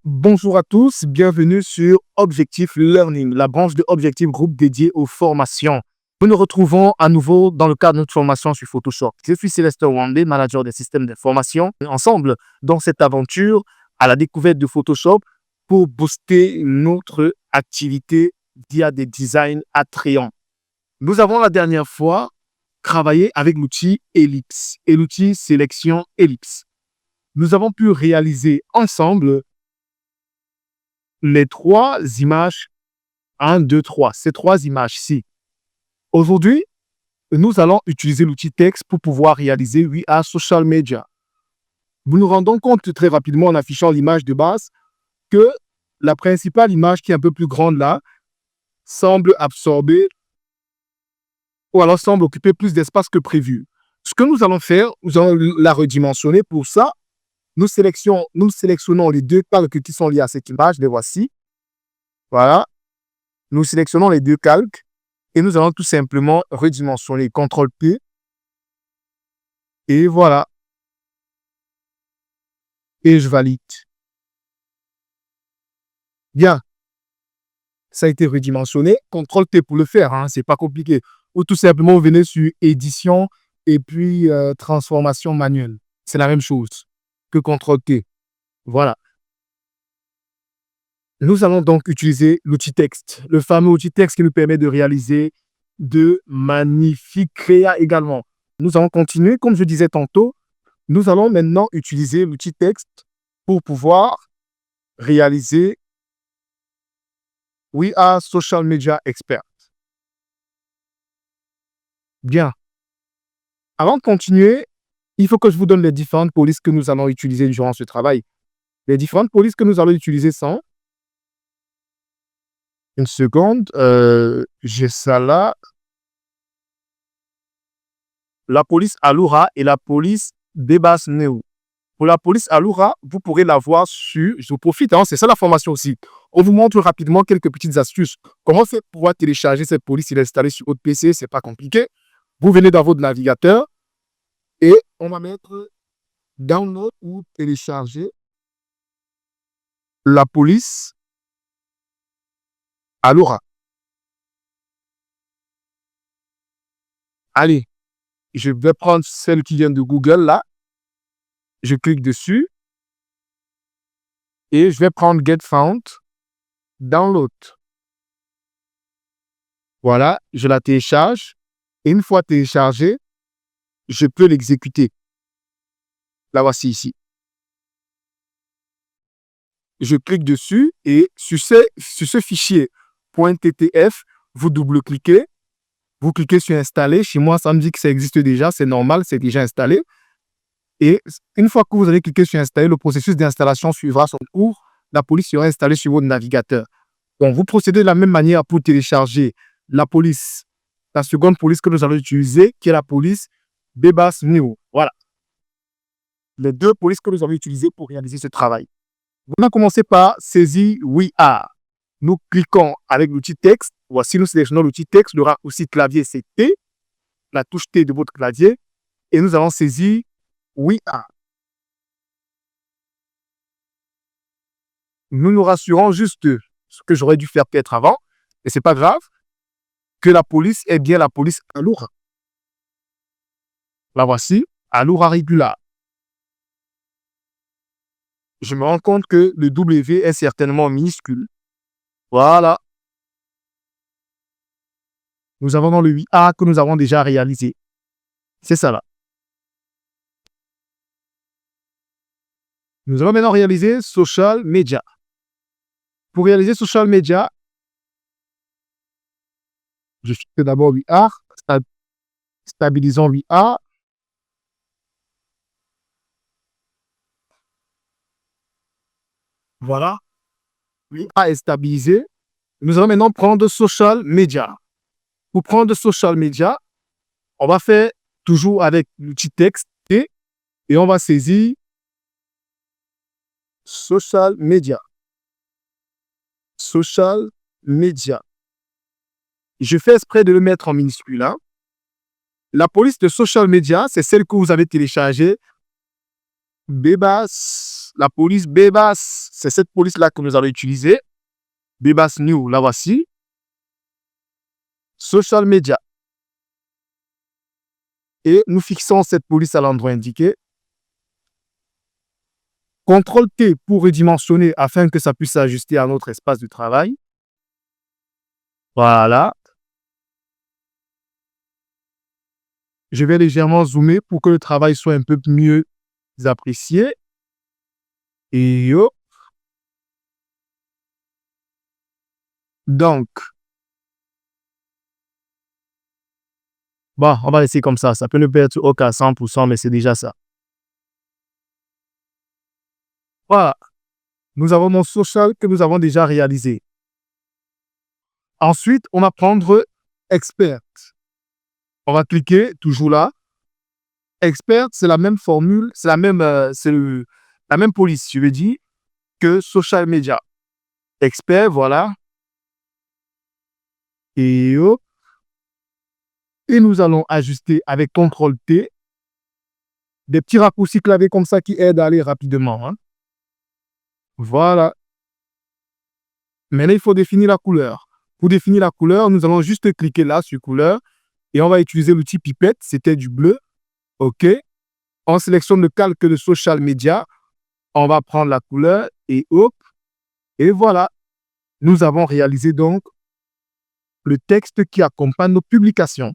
Bonjour à tous, bienvenue sur Objectif Learning, la branche de Objectif Group dédiée aux formations. Nous nous retrouvons à nouveau dans le cadre de notre formation sur Photoshop. Je suis Célestin Wandé, manager des systèmes d'information. Ensemble, dans cette aventure, à la découverte de Photoshop pour booster notre activité via des designs attrayants. Nous avons la dernière fois travaillé avec l'outil Ellipse et l'outil Sélection Ellipse. Nous avons pu réaliser ensemble les trois images 1, 2, 3. Ces trois images-ci. Aujourd'hui, nous allons utiliser l'outil texte pour pouvoir réaliser We Are Social Media. Nous nous rendons compte très rapidement en affichant l'image de base que la principale image qui est un peu plus grande là semble absorber ou alors semble occuper plus d'espace que prévu. Ce que nous allons faire, nous allons la redimensionner. Pour ça, nous sélectionnons les deux calques qui sont liés à cette image. Les voici. Voilà. Nous sélectionnons les deux calques et nous allons tout simplement redimensionner. CTRL-P. Et voilà. Et je valide. Bien. Ça a été redimensionné. CTRL-T pour le faire. Ce n'est pas compliqué. Ou tout simplement, vous venez sur Édition et puis Transformation manuelle. C'est la même chose que CTRL-T. Voilà. Nous allons donc utiliser l'outil texte, le fameux outil texte qui nous permet de réaliser de magnifiques créas également. Nous allons continuer, comme je disais tantôt, nous allons maintenant utiliser l'outil texte pour pouvoir réaliser We Are Social Media Expert. Bien. Avant de continuer, il faut que je vous donne les différentes polices que nous allons utiliser durant ce travail. Les différentes polices que nous allons utiliser sont... Une seconde, j'ai ça là. La police Alura et la police Bebas Neo. Pour la police Alura, vous pourrez la voir sur... Je vous profite, c'est ça la formation aussi. On vous montre rapidement quelques petites astuces. Comment faire pour pouvoir télécharger cette police et l'installer sur votre PC, c'est pas compliqué. Vous venez dans votre navigateur et on va mettre Download ou télécharger la police Alura. Allez, je vais prendre celle qui vient de Google là. Je clique dessus et je vais prendre Get Found, Download. Voilà, je la télécharge et une fois téléchargée, je peux l'exécuter. La voici ici. Je clique dessus et sur ce fichier .ttf, vous double-cliquez, vous cliquez sur Installer. Chez moi, ça me dit que ça existe déjà, c'est normal, c'est déjà installé. Et une fois que vous avez cliqué sur Installer, le processus d'installation suivra son cours. La police sera installée sur votre navigateur. Donc, vous procédez de la même manière pour télécharger la police, la seconde police que nous allons utiliser, qui est la police Bebas Neo. Voilà. Les deux polices que nous allons utiliser pour réaliser ce travail. On va commencer par saisir We Are. Nous cliquons avec l'outil texte. Voici, nous sélectionnons l'outil texte. Il y aura aussi clavier, c'est T, la touche T de votre clavier. Et nous allons saisir We Are. Nous nous rassurons juste, ce que j'aurais dû faire peut-être avant, et ce n'est pas grave, que la police est bien la police Alura. La voici, Alura Regular. Je me rends compte que le W est certainement minuscule. Voilà. Nous avons dans le 8A que nous avons déjà réalisé. C'est ça là. Nous allons maintenant réaliser Social Media. Pour réaliser Social Media, je fais d'abord 8A. Stabilisons 8A. Voilà. 8A est stabilisé. Nous allons maintenant prendre Social Media. Pour prendre Social Media, on va faire toujours avec l'outil texte et on va saisir Social Media. Social Media. Je fais exprès de le mettre en minuscule. La police de Social Media, c'est celle que vous avez téléchargée. Bebas La police Bebas, c'est cette police-là que nous allons utiliser. Bebas New, la voici. Social Media. Et nous fixons cette police à l'endroit indiqué. CTRL-T pour redimensionner afin que ça puisse s'ajuster à notre espace de travail. Voilà. Je vais légèrement zoomer pour que le travail soit un peu mieux apprécié. Et hop. Donc, bon, on va laisser comme ça. Ça peut ne pas être OK à 100%, mais c'est déjà ça. Voilà. Nous avons mon social que nous avons déjà réalisé. Ensuite, on va prendre Expert. On va cliquer toujours là. Expert, c'est la même formule, c'est la même police, je veux dire, que Social Media. Expert, voilà. Et hop. Et nous allons ajuster avec CTRL-T. Des petits raccourcis clavier comme ça qui aident à aller rapidement. Hein. Voilà. Maintenant, il faut définir la couleur. Pour définir la couleur, nous allons juste cliquer là sur couleur et on va utiliser l'outil pipette. C'était du bleu. OK. On sélectionne le calque de Social Media. On va prendre la couleur et hop. Et voilà. Nous avons réalisé donc le texte qui accompagne nos publications.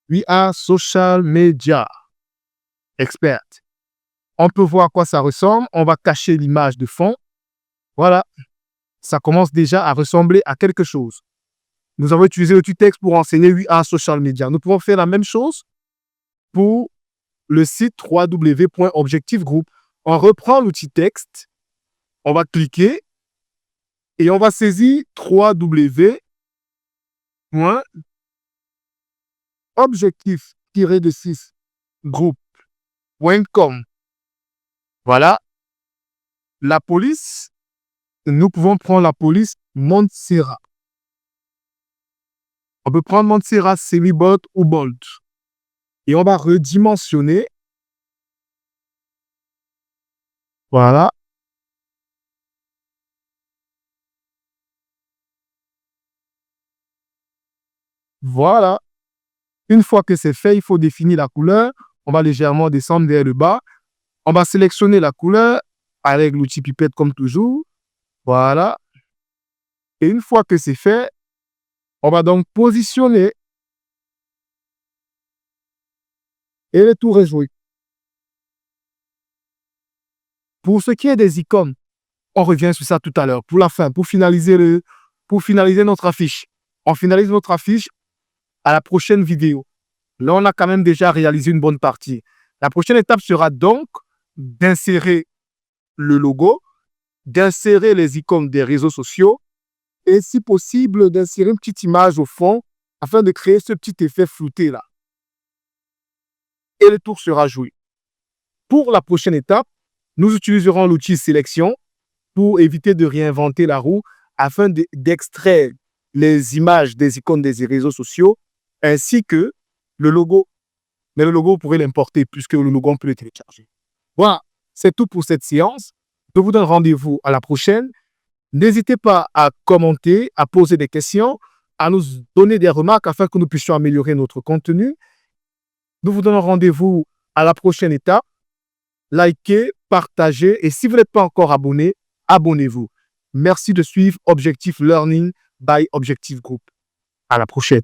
We are Social Media Expert. On peut voir à quoi ça ressemble. On va cacher l'image de fond. Voilà. Ça commence déjà à ressembler à quelque chose. Nous avons utilisé l'outil texte pour enseigner We are Social Media. Nous pouvons faire la même chose pour le site www.objectif group. On reprend l'outil texte. On va cliquer et on va saisir www.objectif-group.com. Voilà. La police, nous pouvons prendre la police Montserrat. On peut prendre Montserrat semi-bold ou bold. Et on va redimensionner. Voilà. Voilà. Une fois que c'est fait, il faut définir la couleur. On va légèrement descendre vers le bas. On va sélectionner la couleur avec l'outil pipette comme toujours. Voilà. Et une fois que c'est fait, on va donc positionner et le tour est joué. Pour ce qui est des icônes, on revient sur ça tout à l'heure. Pour la fin, pour finaliser notre affiche. On finalise notre affiche à la prochaine vidéo. Là, on a quand même déjà réalisé une bonne partie. La prochaine étape sera donc d'insérer le logo, d'insérer les icônes des réseaux sociaux et, si possible, d'insérer une petite image au fond afin de créer ce petit effet flouté là. Et le tour sera joué. Pour la prochaine étape, nous utiliserons l'outil sélection pour éviter de réinventer la roue afin d'extraire les images des icônes des réseaux sociaux ainsi que le logo. Mais le logo, vous pourrez l'importer puisque le logo, on peut le télécharger. Voilà, c'est tout pour cette séance. Je vous donne rendez-vous à la prochaine. N'hésitez pas à commenter, à poser des questions, à nous donner des remarques afin que nous puissions améliorer notre contenu. Nous vous donnons rendez-vous à la prochaine étape. Likez, partagez et si vous n'êtes pas encore abonné, abonnez-vous. Merci de suivre Objectif Learning by Objectif Group. À la prochaine.